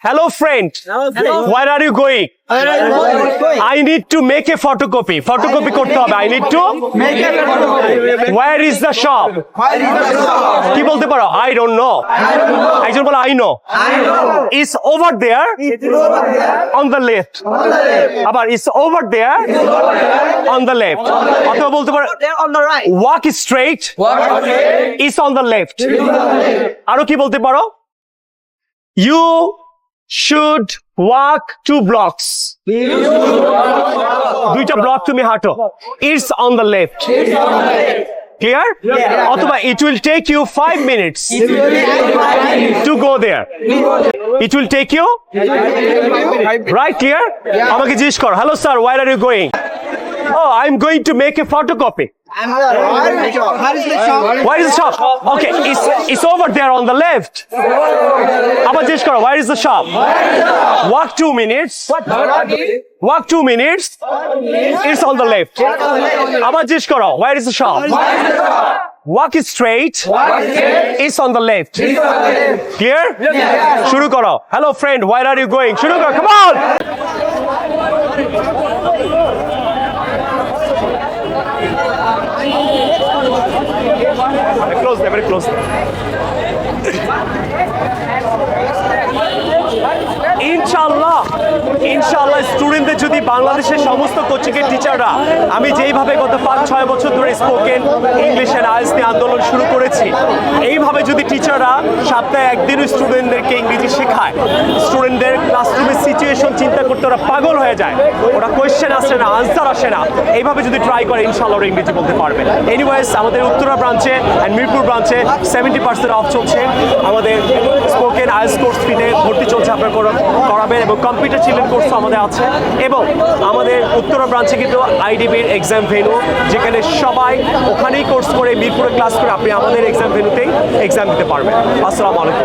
Hello friend. Where are you going? I need to make a photocopy. Photocopy করতে হবে. I need to make a photocopy. Where is the shop? কি বলতে পারো? I don't know. একজন বলে I know. It's over there. On the left. আবার it's over there. On the left. অথবা বলতে পারো On the right. walk straight. It's on the left. আরো কি বলতে পারো? You should walk 2 blocks. দুইটা ব্লক তুমি হাঁটো. It's on the left. Clear? অথবা it will take you 5 minutes to go there. It will take you right clear? আমাকে জিজ্ঞেস কর. Hello sir, where are you going? Oh, I'm going to make a photocopy. Where is the shop? Okay, it's over there on the left. আবার জিজ্ঞেস করো, where is the shop? Walk 2 minutes. Walk 2 minutes. It's on the left. আবার জিজ্ঞেস করো, where is the shop? Walk straight. It's on the left. Clear? শুরু করো. Hello friend, where are you going? শুরু করো, come on. Very close. ইনশাআল্লাহ স্টুডেন্টদের যদি বাংলাদেশের সমস্ত কোচিংয়ের টিচাররা আমি যেইভাবে গত 5-6 বছর ধরে স্পোকেন ইংলিশ এন্ড আইএলটিএস নিয়ে আন্দোলন শুরু করেছি, এইভাবে যদি টিচাররা সপ্তাহে একদিনও স্টুডেন্টদেরকে ইংরেজি শেখায়, স্টুডেন্টদের ক্লাসরুমের সিচুয়েশন চিন্তা করতে ওরা পাগল হয়ে যায়, ওরা কোয়েশ্চেন আসে না, আনসার আসে না, এইভাবে যদি ট্রাই করে ইনশাআল্লাহ ওরা ইংরেজি বলতে পারবে। এনিওয়েজ, আমাদের উত্তরা ব্রাঞ্চে অ্যান্ড মিরপুর ব্রাঞ্চে 70% অফ চলছে। আমাদের স্পোকেন আইএলটিএস কোর্স ফ্রিতে ভর্তি চলছে, আপনারা করাবেন, এবং কম্পিউটার চিলড্রেন কোর্সও আমাদের আছে। এবং আমাদের উত্তরা ব্রাঞ্চে কিন্তু আইডিবির এক্সাম ভেন্যু, যেখানে সবাই ওখানেই কোর্স করে মিরপুরে ক্লাস করে আপনি আমাদের এক্সাম ভেন্যুতেই এক্সাম দিতে পারবেন। আসসালামু আলাইকুম।